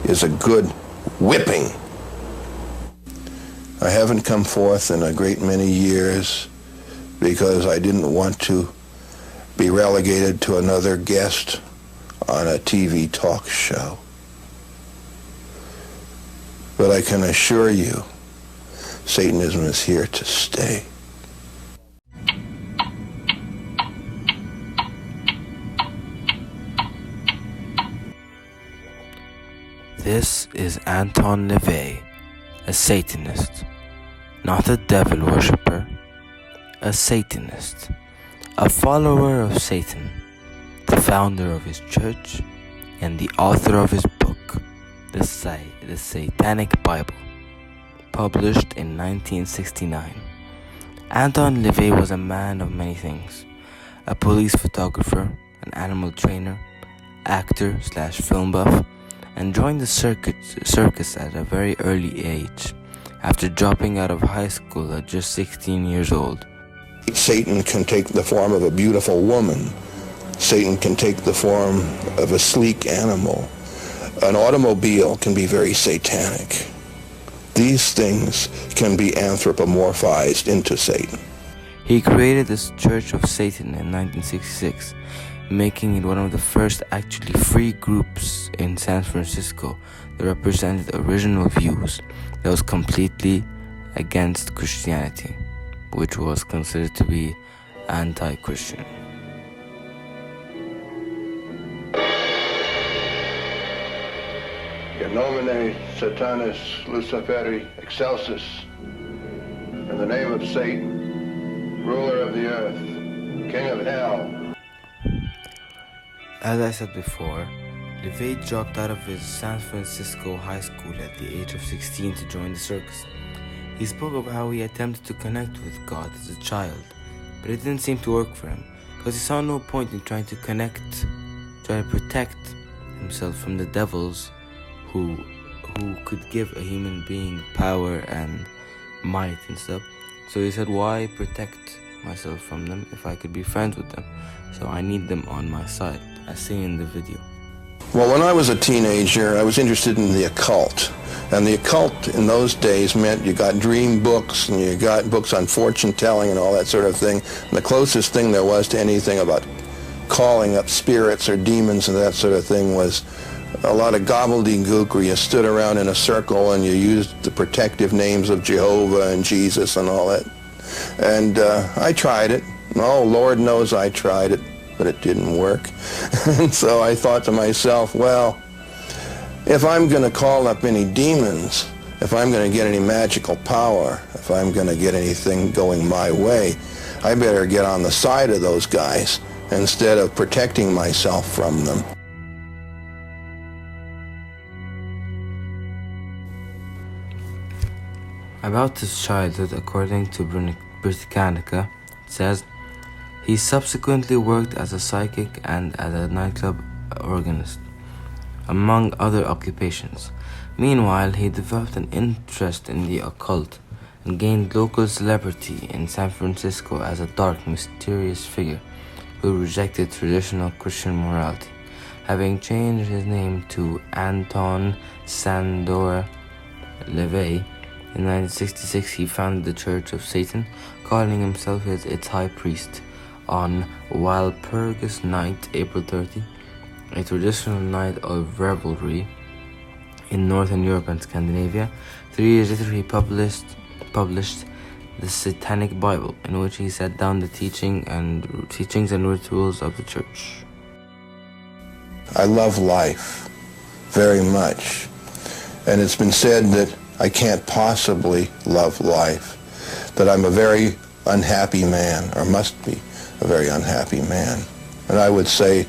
is a good whipping. I haven't come forth in a great many years because I didn't want to be relegated to another guest on a TV talk show. But I can assure you, Satanism is here to stay. This is Anton LeVay, a Satanist, not a devil worshipper, a Satanist, a follower of Satan, the founder of his church, and the author of his book, the Satanic Bible, published in 1969. Anton LeVay was a man of many things: a police photographer, an animal trainer, actor/film buff, and joined the circus at a very early age, after dropping out of high school at just 16 years old. Satan can take the form of a beautiful woman. Satan can take the form of a sleek animal. An automobile can be very satanic. These things can be anthropomorphized into Satan. He created this Church of Satan in 1966, making it one of the first actually free groups in San Francisco that represented original views that was completely against Christianity, which was considered to be anti-Christian. In nomine Satanis Luciferi Excelsis, in the name of Satan, ruler of the earth, king of hell. As I said before, LeVay dropped out of his San Francisco high school at the age of 16 to join the circus. He spoke of how he attempted to connect with God as a child, but it didn't seem to work for him, because he saw no point in trying to protect himself from the devils who could give a human being power and might and stuff. So he said, why protect myself from them if I could be friends with them? So I need them on my side, as seen in the video. Well, when I was a teenager, I was interested in the occult. And the occult in those days meant you got dream books and you got books on fortune telling and all that sort of thing. And the closest thing there was to anything about calling up spirits or demons and that sort of thing was a lot of gobbledygook where you stood around in a circle and you used the protective names of Jehovah and Jesus and all that. And I tried it. Oh, Lord knows I tried it, but it didn't work. And so I thought to myself, well, if I'm going to call up any demons, if I'm going to get any magical power, if I'm going to get anything going my way, I better get on the side of those guys instead of protecting myself from them. About his childhood, according to Britannica, it says, he subsequently worked as a psychic and as a nightclub organist, among other occupations. Meanwhile, he developed an interest in the occult and gained local celebrity in San Francisco as a dark, mysterious figure who rejected traditional Christian morality, having changed his name to Anton Szandor LaVey. In 1966, he founded the Church of Satan, calling himself its high priest. On Walpurgis Night, April 30, a traditional night of revelry in Northern Europe and Scandinavia, 3 years later he published the Satanic Bible, in which he set down the teachings and rituals of the church. I love life very much, and it's been said that I can't possibly love life, that I'm a very unhappy man, or must be a very unhappy man. And I would say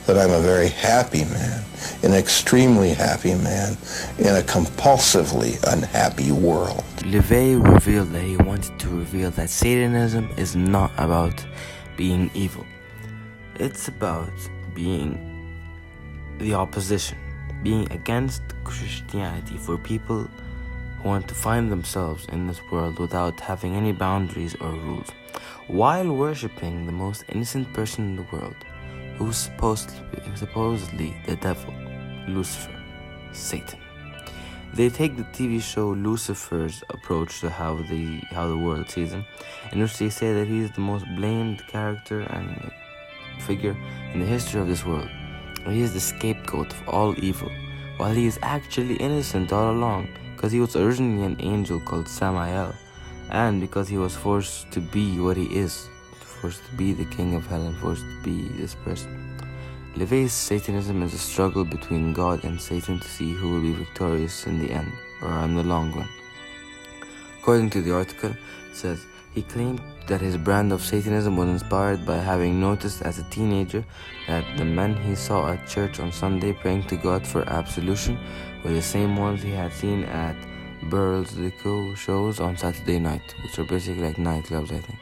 that I'm a very happy man, an extremely happy man, in a compulsively unhappy world. LeVay revealed that he wanted to reveal that Satanism is not about being evil. It's about being the opposition, being against Christianity for people who want to find themselves in this world without having any boundaries or rules, while worshipping the most innocent person in the world, who's supposedly the devil, Lucifer, Satan. They take the TV show Lucifer's approach to how the world sees him, in which they say that he is the most blamed character and figure in the history of this world. He is the scapegoat of all evil, while he is actually innocent all along, because he was originally an angel called Samael, and because he was forced to be what he is, forced to be the king of hell and forced to be this person. LeVay's Satanism is a struggle between God and Satan to see who will be victorious in the end, or in the long run. According to the article, it says, he claimed that his brand of Satanism was inspired by having noticed as a teenager that the men he saw at church on Sunday praying to God for absolution were the same ones he had seen at burlesque shows on Saturday night, which are basically like nightclubs, I think.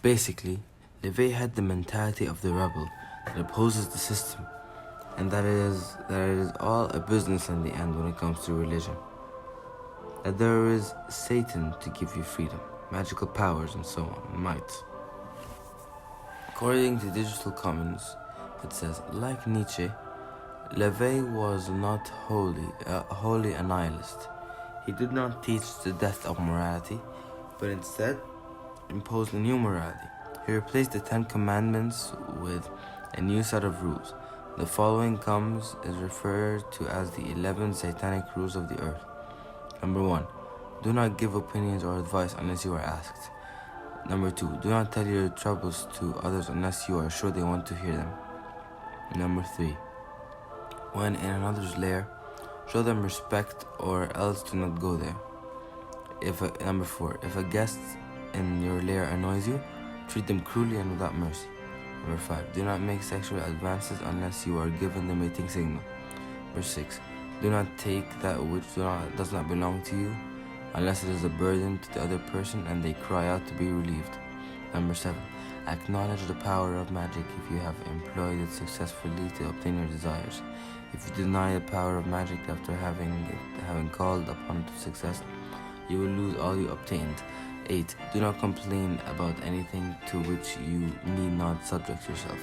Basically, LeVay had the mentality of the rebel that opposes the system, and that it is all a business in the end when it comes to religion. That there is Satan to give you freedom, magical powers, and so on, might. According to Digital Commons, it says, like Nietzsche, LeVay was not wholly a nihilist. He did not teach the death of morality, but instead imposed a new morality. He replaced the 10 Commandments with a new set of rules. The following is referred to as the 11 Satanic rules of the earth. Number 1. Do not give opinions or advice unless you are asked. Number 2. Do not tell your troubles to others unless you are sure they want to hear them. Number 3. When in another's lair, show them respect or else do not go there. Number 4. If a guest in your lair annoys you, treat them cruelly and without mercy. Number 5. Do not make sexual advances unless you are given the mating signal. Number 6. Do not take that which does not belong to you unless it is a burden to the other person and they cry out to be relieved. Number 7. Acknowledge the power of magic if you have employed it successfully to obtain your desires. If you deny the power of magic after having called upon it to success, you will lose all you obtained. 8. Do not complain about anything to which you need not subject yourself.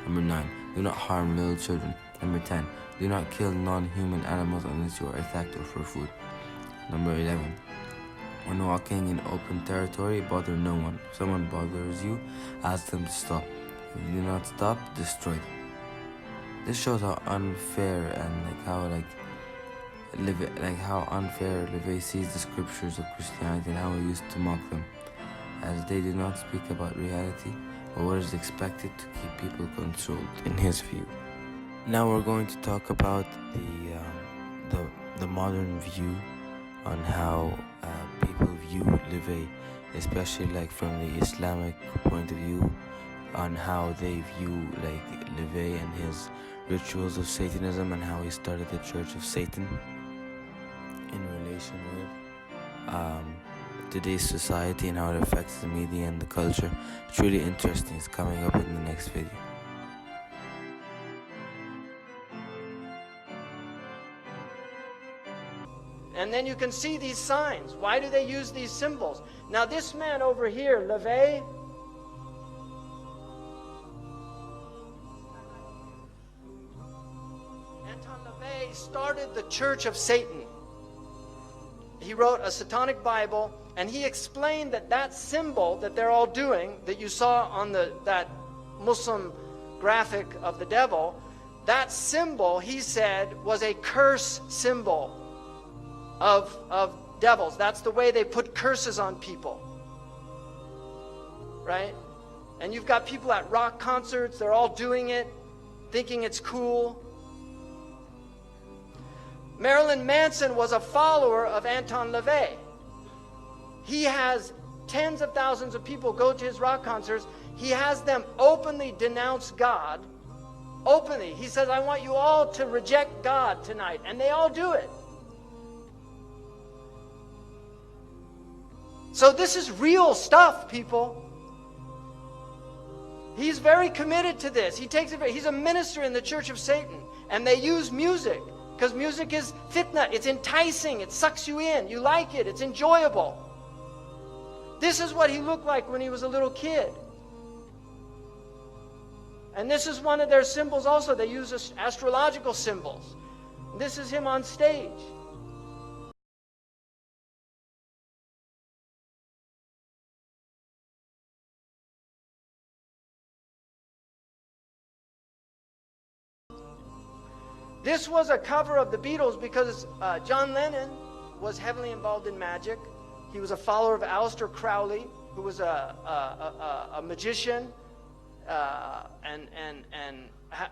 Number 9. Do not harm little children. Number 10. Do not kill non-human animals unless you are attacked or for food. Number 11. When walking in open territory, bother no one. If someone bothers you, ask them to stop. If you do not stop, destroy them. This shows how unfair and how unfair LeVay sees the scriptures of Christianity and how he used to mock them, as they do not speak about reality or what is expected to keep people controlled, in his view. Now we're going to talk about the modern view on how people view LeVay, especially like from the Islamic point of view, on how they view like LeVay and his rituals of Satanism and how he started the Church of Satan in relation with today's society and how it affects the media and the culture. It's really interesting. It's coming up in the next video. And then you can see these signs. Why do they use these symbols? Now this man over here, LeVay, Anton LeVay started the Church of Satan. He wrote a Satanic Bible, and he explained that symbol that they're all doing, that you saw on that Muslim graphic of the devil, that symbol, he said, was a curse symbol of devils. That's the way they put curses on people, right? And you've got people at rock concerts, they're all doing it, thinking it's cool. Marilyn Manson was a follower of Anton LeVay. He has tens of thousands of people go to his rock concerts. He has them openly denounce God. Openly. He says, I want you all to reject God tonight. And they all do it. So this is real stuff, people. He's very committed to this. He's a minister in the Church of Satan. And they use music. Because music is fitna. It's enticing. It sucks you in. You like it. It's enjoyable. This is what he looked like when he was a little kid. And this is one of their symbols also. They use astrological symbols. This is him on stage. This was a cover of the Beatles because John Lennon was heavily involved in magic. He was a follower of Aleister Crowley, who was a magician and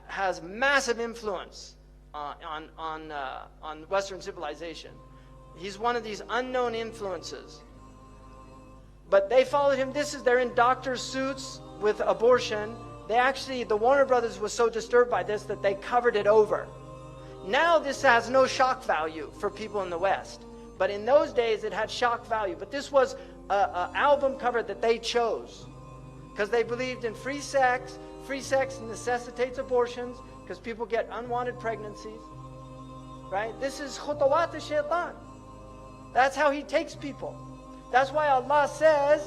has massive influence on Western civilization. He's one of these unknown influences. But they followed him. They're in doctor's suits with abortion. The Warner Brothers was so disturbed by this that they covered it over. Now this has no shock value for people in the West. But in those days it had shock value. But this was an album cover that they chose. Because they believed in free sex. Free sex necessitates abortions because people get unwanted pregnancies. Right? This is khutawat al-shaytan. That's how he takes people. That's why Allah says,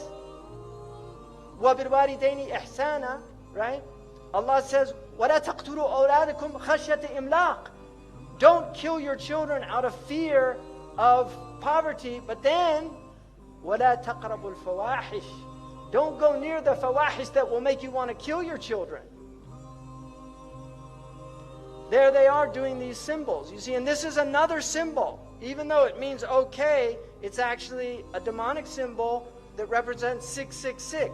وَبِالْوَالِدَيْنِ إِحْسَانًا. Right? Allah says, وَلَا تَقْتُلُوا أَوْلَادَكُمْ خَشْيَةَ إِمْلَاقٍ. Don't kill your children out of fear of poverty, but then وَلَا تَقْرَبُوا الْفَوَاحِشِ. Don't go near the fawahish that will make you want to kill your children. There they are doing these symbols, you see, and this is another symbol. Even though it means okay, it's actually a demonic symbol that represents 666.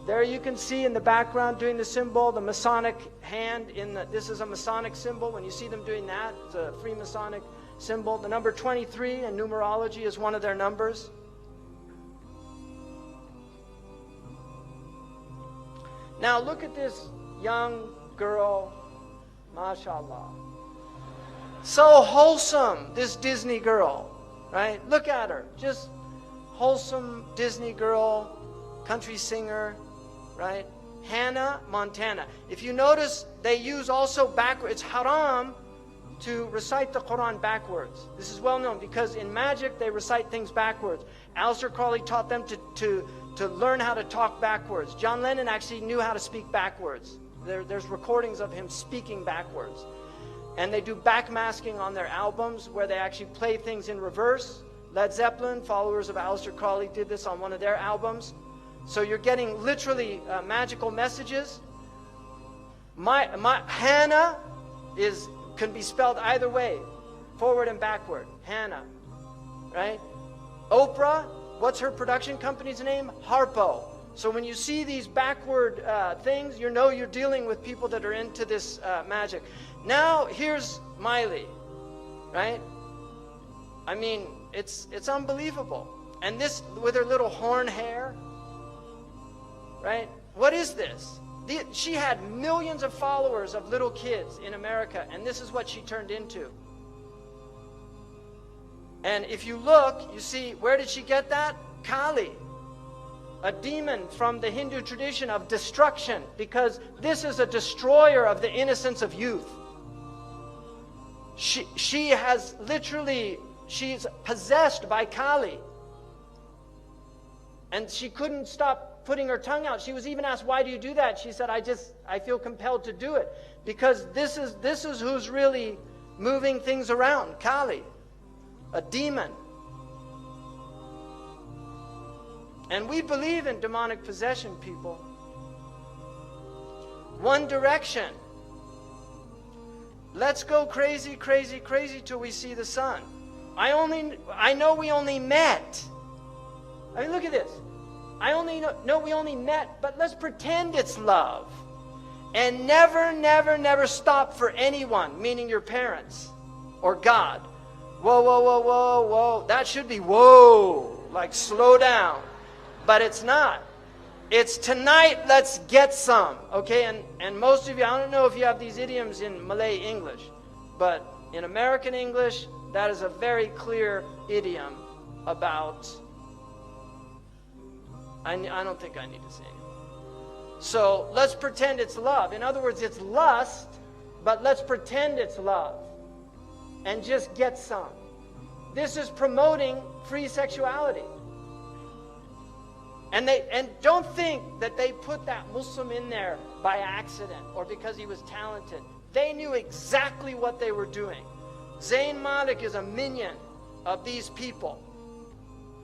There you can see in the background doing the symbol, the Masonic hand this is a Masonic symbol. When you see them doing that, it's a Freemasonic symbol. The number 23 in numerology is one of their numbers. Now look at this young girl, mashallah. So wholesome, this Disney girl, right? Look at her, just wholesome Disney girl, country singer. Right? Hannah Montana. If you notice, they use also backwards. It's haram to recite the Quran backwards. This is well known because in magic they recite things backwards. Aleister Crowley taught them to learn how to talk backwards. John Lennon actually knew how to speak backwards. There's recordings of him speaking backwards. And they do backmasking on their albums where they actually play things in reverse. Led Zeppelin, followers of Aleister Crowley, did this on one of their albums. So you're getting literally magical messages. Hannah can be spelled either way, forward and backward. Hannah, right? Oprah, what's her production company's name? Harpo. So when you see these backward things, you know you're dealing with people that are into this magic. Now here's Miley, right? I mean, it's unbelievable. And this with her little horn hair. Right? What is this? She had millions of followers of little kids in America, and this is what she turned into. And if you look, you see, where did she get that? Kali, a demon from the Hindu tradition of destruction, because this is a destroyer of the innocence of youth. She has literally, she's possessed by Kali. And she couldn't stop putting her tongue out. She was even asked, why do you do that? She said, I feel compelled to do it. Because this is who's really moving things around. Kali, a demon. And we believe in demonic possession, people. One direction. Let's go crazy, crazy, crazy till we see the sun. I know we only met. I mean, look at this. I only know we only met, but let's pretend it's love. And never, never, never stop for anyone, meaning your parents or God. Whoa, whoa, whoa, whoa, whoa. That should be whoa, like slow down. But it's not. It's tonight, let's get some. Okay, and most of you, I don't know if you have these idioms in Malay English, but in American English, that is a very clear idiom about... I don't think I need to say it. So let's pretend it's love. In other words, it's lust, but let's pretend it's love. And just get some. This is promoting free sexuality. And don't think that they put that Muslim in there by accident or because he was talented. They knew exactly what they were doing. Zayn Malik is a minion of these people.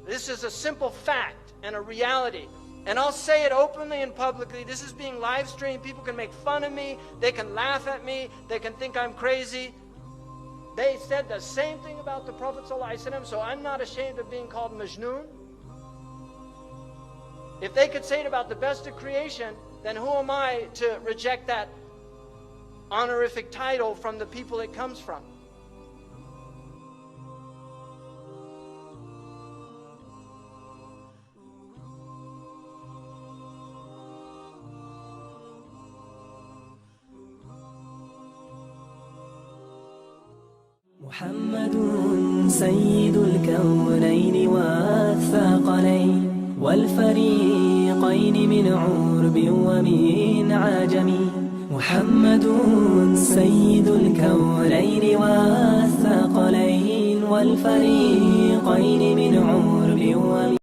This is a simple fact and a reality. And I'll say it openly and publicly. This is being live streamed. People can make fun of me. They can laugh at me. They can think I'm crazy. They said the same thing about the Prophet ﷺ, so I'm not ashamed of being called Majnun. If they could say it about the best of creation, then who am I to reject that honorific title from the people it comes from? محمد سيد الكونين والثقلين والفريقين من عرب ومن عجم. محمد سيد الكونين والثقلين والفريقين من عرب ومن